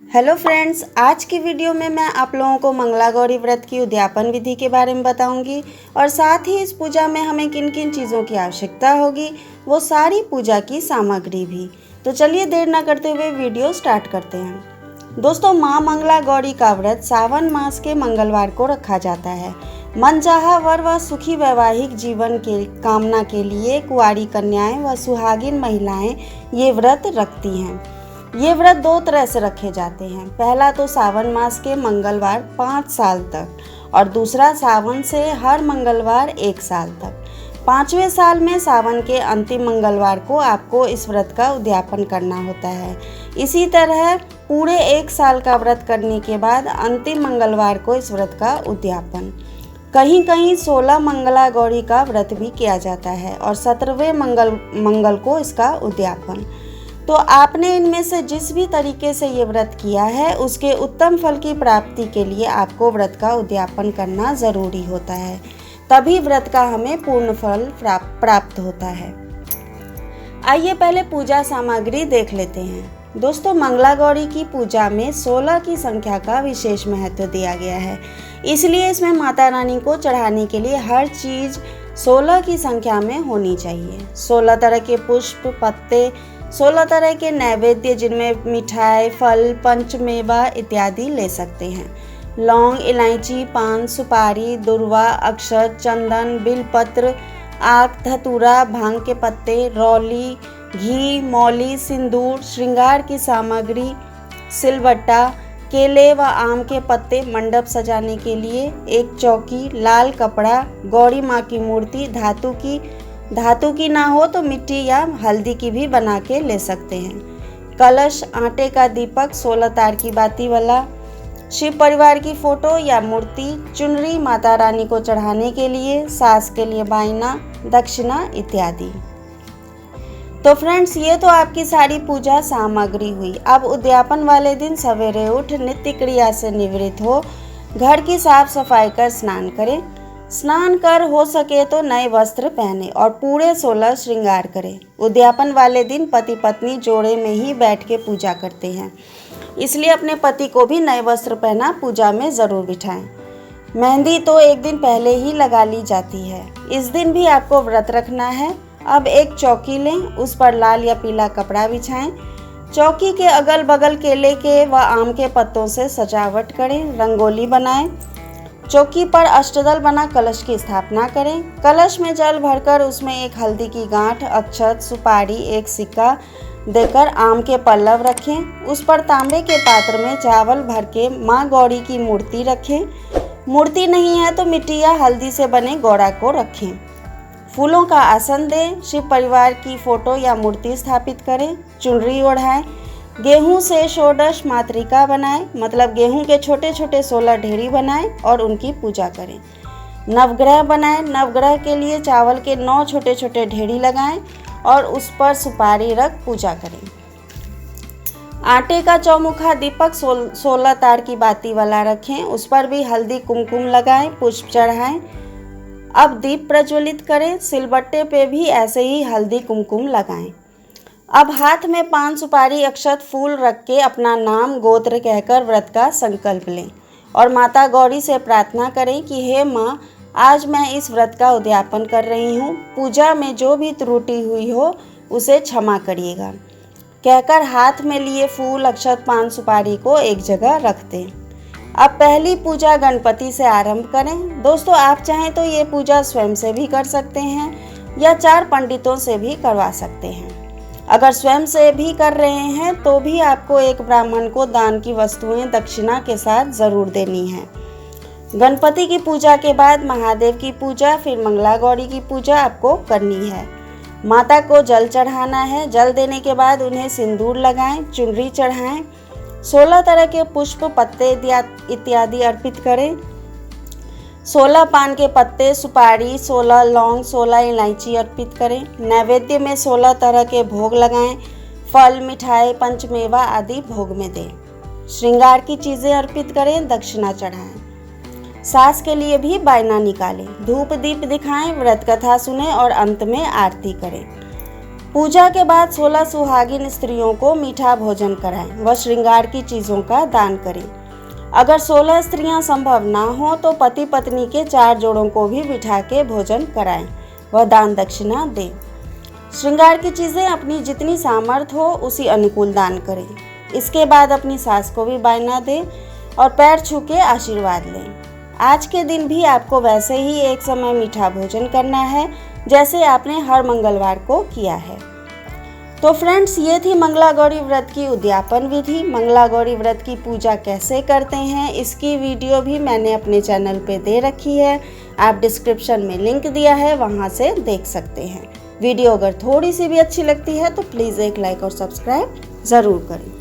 Hello friends, आज की video में मैं आप लोगों को मंगला गौरी व्रत की उद्यापन विधि के बारे में बताऊंगी और साथ ही इस पूजा में हमें किन किन चीज़ों की आवश्यकता होगी, वो सारी पूजा की सामग्री भी। तो चलिए देर न करते हुए वीडियो स्टार्ट करते हैं। दोस्तों, माँ मंगला गौरी का व्रत सावन मास के मंगलवार को रखा जाता है। मनचाहा वर व सुखी वैवाहिक जीवन के कामना के लिए कुंवारी कन्याएं व सुहागिन महिलाएं ये व्रत रखती हैं। ये व्रत दो तरह से रखे जाते हैं। पहला तो सावन मास के मंगलवार 5 साल तक और दूसरा सावन से हर मंगलवार 1 साल तक। 5वें साल में सावन के अंतिम मंगलवार को आपको इस व्रत का उद्यापन करना होता है। इसी तरह पूरे 1 साल का व्रत करने के बाद अंतिम मंगलवार को इस व्रत का उद्यापन। कहीं कहीं 16 मंगला गौरी का व्रत भी किया जाता है और 17वें मंगल को इसका उद्यापन। तो आपने इनमें से जिस भी तरीके से ये व्रत किया है उसके उत्तम फल की प्राप्ति के लिए आपको व्रत का उद्यापन करना ज़रूरी होता है, तभी व्रत का हमें पूर्ण फल प्राप्त होता है। आइए पहले पूजा सामग्री देख लेते हैं। दोस्तों, मंगला गौरी की पूजा में 16 की संख्या का विशेष महत्व दिया गया है, इसलिए इसमें माता रानी को चढ़ाने के लिए हर चीज़ 16 की संख्या में होनी चाहिए। 16 तरह के पुष्प, पत्ते, 16 तरह के नैवेद्य जिनमें मिठाई, फल, पंचमेवा इत्यादि ले सकते हैं। लौंग, इलायची, पान, सुपारी, दुर्वा, अक्षत, चंदन, बिलपत्र, आक, धतूरा, भांग के पत्ते, रौली, घी, मौली, सिंदूर, श्रृंगार की सामग्री, सिलबट्टा, केले व आम के पत्ते, मंडप सजाने के लिए एक चौकी, लाल कपड़ा, गौरी माँ की मूर्ति धातु की ना हो तो मिट्टी या हल्दी की भी बना के ले सकते हैं। कलश, आटे का दीपक, 16 तार की बाती वाला, शिव परिवार की फोटो या मूर्ति, चुनरी माता रानी को चढ़ाने के लिए, सास के लिए बाइना, दक्षिणा इत्यादि। तो फ्रेंड्स, ये तो आपकी सारी पूजा सामग्री हुई। अब उद्यापन वाले दिन सवेरे उठ नित्य क्रिया से निवृत्त हो घर की साफ सफाई कर स्नान करें। स्नान कर हो सके तो नए वस्त्र पहने और पूरे 16 श्रृंगार करें। उद्यापन वाले दिन पति पत्नी जोड़े में ही बैठ के पूजा करते हैं, इसलिए अपने पति को भी नए वस्त्र पहना पूजा में ज़रूर बिठाएं। मेहंदी तो एक दिन पहले ही लगा ली जाती है। इस दिन भी आपको व्रत रखना है। अब एक चौकी लें, उस पर लाल या पीला कपड़ा बिछाएं। चौकी के अगल बगल केले के व आम के पत्तों से सजावट करें, रंगोली बनाएं। चौकी पर अष्टदल बना कलश की स्थापना करें। कलश में जल भरकर उसमें एक हल्दी की गांठ, अक्षत, सुपारी, एक सिक्का देकर आम के पल्लव रखें। उस पर तांबे के पात्र में चावल भर के माँ गौरी की मूर्ति रखें। मूर्ति नहीं है तो मिट्टी या हल्दी से बने गौरा को रखें। फूलों का आसन दें। शिव परिवार की फोटो या मूर्ति स्थापित करें। चुनरी ओढ़ाएं। गेहूं से षोडश मातृका बनाएं, मतलब गेहूं के छोटे छोटे 16 ढेरी बनाएं और उनकी पूजा करें। नवग्रह बनाएं। नवग्रह के लिए चावल के 9 छोटे छोटे ढेरी लगाएं और उस पर सुपारी रख पूजा करें। आटे का चौमुखा दीपक 16 तार की बाती वाला रखें, उस पर भी हल्दी कुमकुम लगाएं, पुष्प चढ़ाएं। अब दीप प्रज्वलित करें। सिलबट्टे पे भी ऐसे ही हल्दी कुमकुम लगाएं। अब हाथ में पान, सुपारी, अक्षत, फूल रख के अपना नाम गोत्र कहकर व्रत का संकल्प लें और माता गौरी से प्रार्थना करें कि हे माँ, आज मैं इस व्रत का उद्यापन कर रही हूँ। पूजा में जो भी त्रुटि हुई हो उसे क्षमा करिएगा कहकर हाथ में लिए फूल, अक्षत, पान, सुपारी को एक जगह रख दें। अब पहली पूजा गणपति से आरंभ करें। दोस्तों, आप चाहें तो ये पूजा स्वयं से भी कर सकते हैं या 4 पंडितों से भी करवा सकते हैं। अगर स्वयं से भी कर रहे हैं तो भी आपको एक ब्राह्मण को दान की वस्तुएं दक्षिणा के साथ ज़रूर देनी है। गणपति की पूजा के बाद महादेव की पूजा, फिर मंगला गौरी की पूजा आपको करनी है। माता को जल चढ़ाना है। जल देने के बाद उन्हें सिंदूर लगाएं, चुनरी चढ़ाएं, 16 तरह के पुष्प, पत्ते इत्यादि अर्पित करें। 16 पान के पत्ते, सुपारी, 16 लौंग, 16 इलायची अर्पित करें। नैवेद्य में 16 तरह के भोग लगाएं। फल, मिठाई, पंचमेवा आदि भोग में दें। श्रृंगार की चीज़ें अर्पित करें, दक्षिणा चढ़ाएं। सास के लिए भी बायना निकालें। धूप दीप दिखाएं, व्रत कथा सुने और अंत में आरती करें। पूजा के बाद 16 सुहागिन स्त्रियों को मीठा भोजन कराएं व श्रृंगार की चीज़ों का दान करें। अगर 16 स्त्रियां संभव ना हो तो पति पत्नी के 4 जोड़ों को भी बिठा के भोजन कराएं व दान दक्षिणा दें। श्रृंगार की चीज़ें अपनी जितनी सामर्थ्य हो उसी अनुकूल दान करें। इसके बाद अपनी सास को भी बायना दें और पैर छू के आशीर्वाद लें। आज के दिन भी आपको वैसे ही एक समय मीठा भोजन करना है जैसे आपने हर मंगलवार को किया है। तो फ्रेंड्स, ये थी मंगला गौरी व्रत की उद्यापन विधि। मंगला गौरी व्रत की पूजा कैसे करते हैं इसकी वीडियो भी मैंने अपने चैनल पे दे रखी है। आप डिस्क्रिप्शन में लिंक दिया है, वहाँ से देख सकते हैं। वीडियो अगर थोड़ी सी भी अच्छी लगती है तो प्लीज़ एक लाइक और सब्सक्राइब ज़रूर करें।